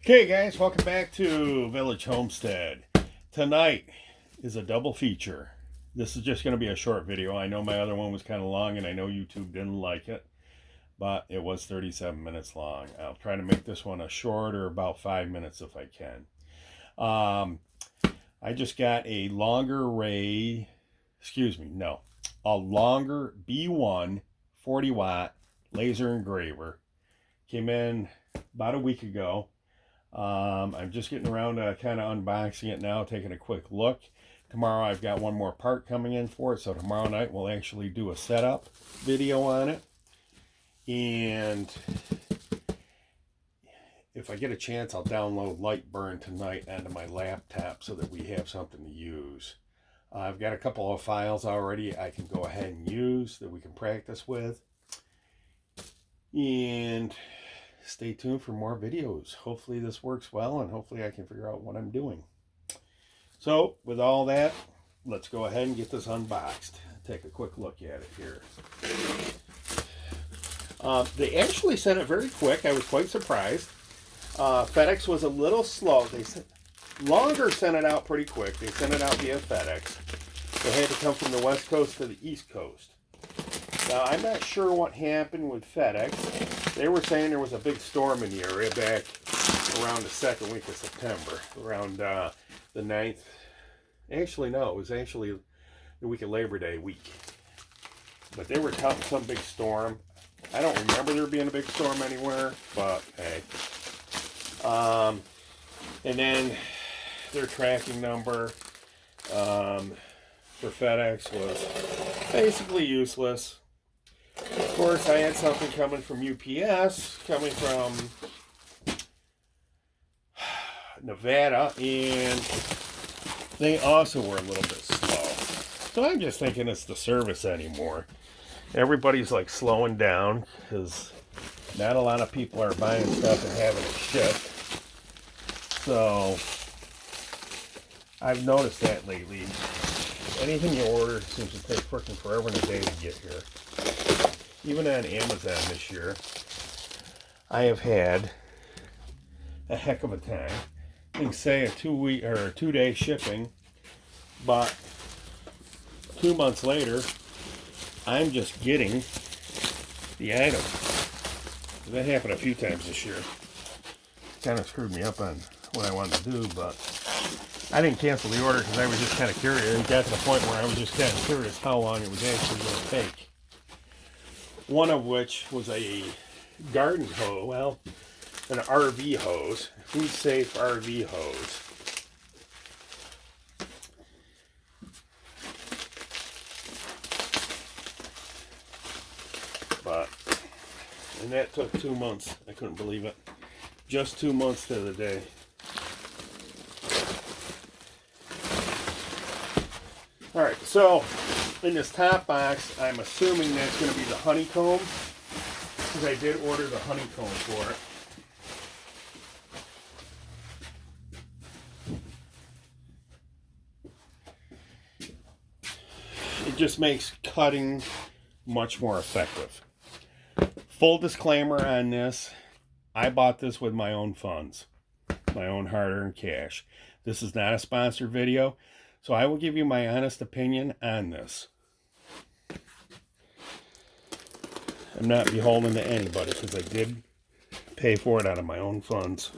Okay guys, welcome back to Village Homestead. Tonight is a double feature. This is just going to be a short video. I know my other one was kind of long and I know YouTube didn't like it, but it was 37 minutes long. I'll try to make this one a shorter, about 5 minutes if I can. I just got a longer a longer B1 40 watt laser engraver. Came in about a week ago. I'm just getting around to kind of unboxing it now, taking a quick look. Tomorrow I've got one more part coming in for it, so tomorrow night we'll actually do a setup video on it. And if I get a chance, I'll download Lightburn tonight onto my laptop so that we have something to use. I've got a couple of files already I can go ahead and use that we can practice with. And stay tuned for more videos. Hopefully this works well and hopefully I can figure out what I'm doing. So with all that, let's go ahead and get this unboxed. Take a quick look at it here. They actually sent it very quick. I was quite surprised. FedEx was a little slow. Longer sent it out pretty quick. They sent it out via FedEx. They had to come from the West Coast to the East Coast. Now, I'm not sure what happened with FedEx. They were saying there was a big storm in the area back around the second week of September, around the 9th. Actually, no, it was actually the week of Labor Day week. But they were touting some big storm. I don't remember there being a big storm anywhere, but hey. And then their tracking number for FedEx was basically useless. Of course, I had something coming from UPS, coming from Nevada, and they also were a little bit slow. So I'm just thinking it's the service anymore. Everybody's like slowing down because not a lot of people are buying stuff and having it shipped. So I've noticed that lately. Anything you order seems to take freaking forever and a day to get here. Even on Amazon this year, I have had a heck of a time. Things say a 2-week or a 2-day shipping, but 2 months later, I'm just getting the item. That happened a few times this year. Kind of screwed me up on what I wanted to do, but I didn't cancel the order because I was just kind of curious. It got to the point where I was just kind of curious how long it was actually going to take. One of which was a garden hose, well, an RV hose, food safe RV hose. And that took 2 months. I couldn't believe it. Just 2 months to the day. Alright, so in this top box, I'm assuming that's going to be the honeycomb, because I did order the honeycomb for it. It just makes cutting much more effective. Full disclaimer on this, I bought this with my own funds, my own hard-earned cash. This is not a sponsored video, so I will give you my honest opinion on this. I'm not beholden to anybody because I did pay for it out of my own funds.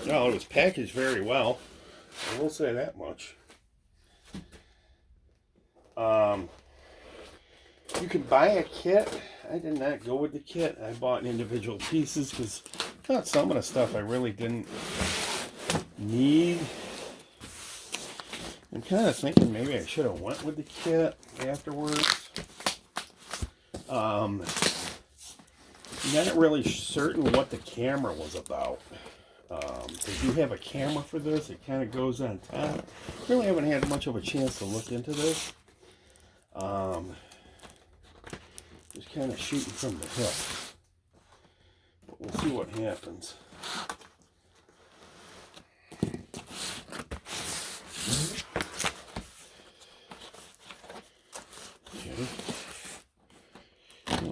Well, it was packaged very well. I will say that much. You can buy a kit. I did not go with the kit. I bought individual pieces because I thought some of the stuff I really didn't need. I'm kind of thinking maybe I should have went with the kit afterwards. I'm not really certain what the camera was about. They do have a camera for this. It kind of goes on top. Really haven't had much of a chance to look into this. Just kind of shooting from the hip. But we'll see what happens.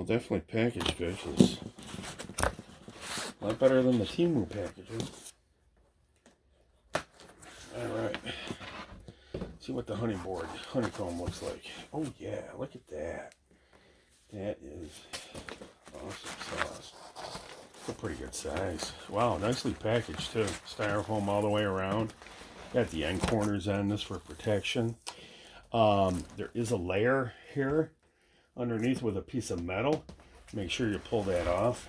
definitely packaged good. It's a lot better than the Temu packaging. Alright. See what the honeycomb looks like. Oh yeah, look at that. That is awesome sauce. It's a pretty good size. Wow, nicely packaged too. Styrofoam all the way around. Got the end corners on this for protection. There is a layer here underneath with a piece of metal. Make sure you pull that off.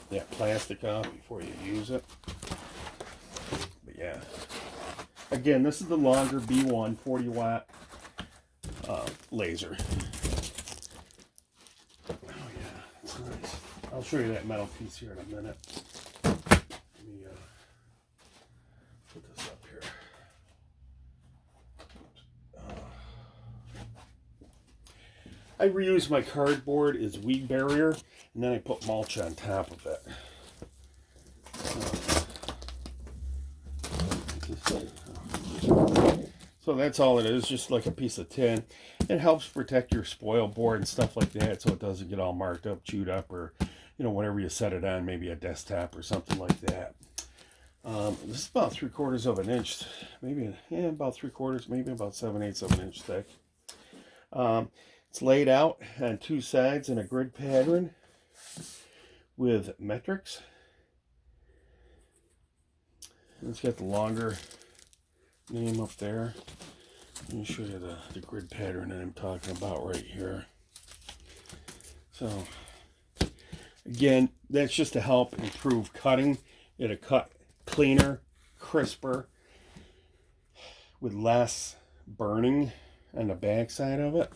That plastic off before you use it. But yeah. Again, this is the longer B1 40 watt laser. Oh yeah, it's nice. I'll show you that metal piece here in a minute. Let me put this up here. I reuse my cardboard as weed barrier, and then I put mulch on top of it. So that's all it is, just like a piece of tin. It helps protect your spoil board and stuff like that, so it doesn't get all marked up, chewed up, or whatever you set it on, maybe a desktop or something like that. This is about 3/4 of an inch, maybe, yeah, about 3/4, maybe about 7/8 of an inch thick. It's laid out on two sides in a grid pattern with metrics. And it's got the longer name up there. Let me show you the grid pattern that I'm talking about right here. So, again, that's just to help improve cutting. It'll cut cleaner, crisper, with less burning on the back side of it.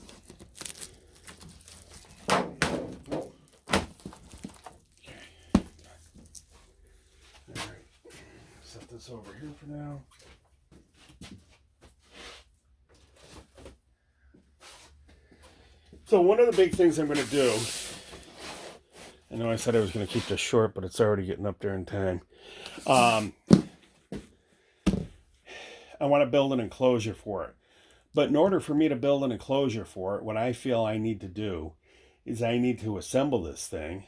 Set this over here for now. So one of the big things I'm going to do, I know I said I was going to keep this short, but it's already getting up there in time. I want to build an enclosure for it. But in order for me to build an enclosure for it, what I feel I need to do is I need to assemble this thing,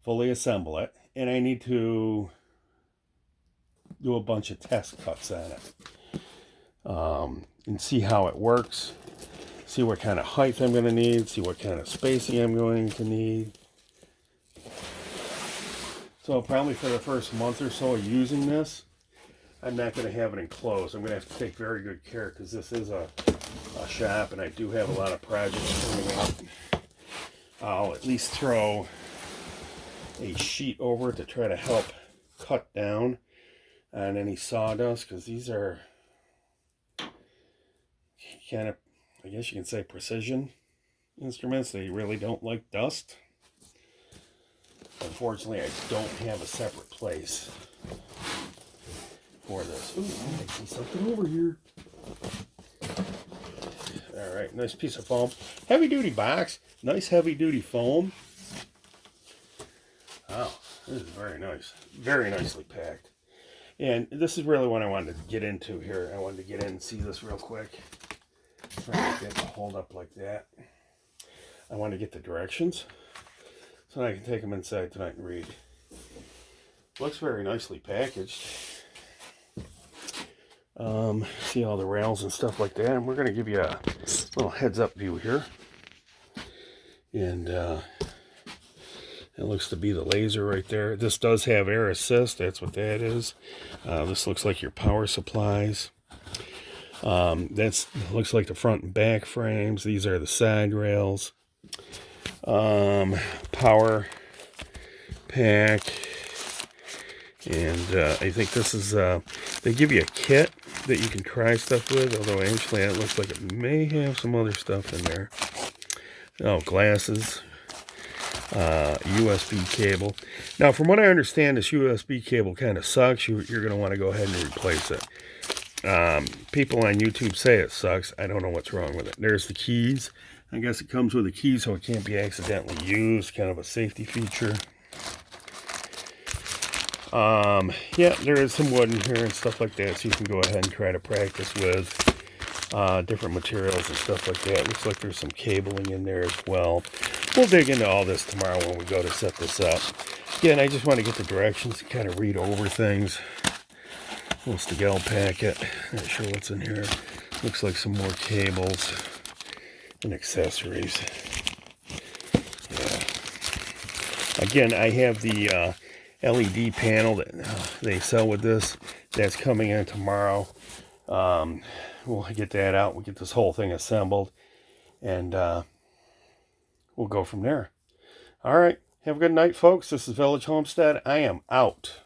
fully assemble it, and I need to do a bunch of test cuts on it and see how it works. See what kind of height I'm going to need, see what kind of spacing I'm going to need. So probably for the first month or so of using this, I'm not going to have it enclosed. I'm going to have to take very good care because this is a shop and I do have a lot of projects coming up. I'll at least throw a sheet over it to try to help cut down on any sawdust, because these are kind of, I guess you can say, precision instruments. They really don't like dust. Unfortunately, I don't have a separate place for this. Ooh, I see something over here. Alright, nice piece of foam. Heavy duty box. Nice heavy duty foam. Wow, this is very nice. Very nicely packed. And this is really what I wanted to get into here. I wanted to get in and see this real quick. Try to get it to hold up like that. I want to get the directions so I can take them inside tonight and read. Looks very nicely packaged. See all the rails and stuff like that. And we're going to give you a little heads up view here. And it looks to be the laser right there. This does have air assist. That's what that is. This looks like your power supplies. That looks like the front and back frames. These are the side rails. Power pack. And I think this is, they give you a kit that you can try stuff with, although actually it looks like it may have some other stuff in there. Oh, glasses. USB cable. Now, from what I understand, this USB cable kind of sucks. You're going to want to go ahead and replace it. People on YouTube say it sucks. I don't know what's wrong with it. There's the keys. I guess it comes with a key so it can't be accidentally used. Kind of a safety feature. Yeah, there is some wood in here and stuff like that, so you can go ahead and try to practice with. different materials and stuff like that. Looks like there's some cabling in there as well. We'll dig into all this tomorrow when we go to set this up. Again, I just want to get the directions, kind of read over things. Little Stigall packet. Not sure what's in here. Looks like some more cables and accessories. Yeah. Again, I have the LED panel that they sell with this. That's coming in tomorrow. We'll get that out. We'll get this whole thing assembled. And we'll go from there. All right. Have a good night, folks. This is Village Homestead. I am out.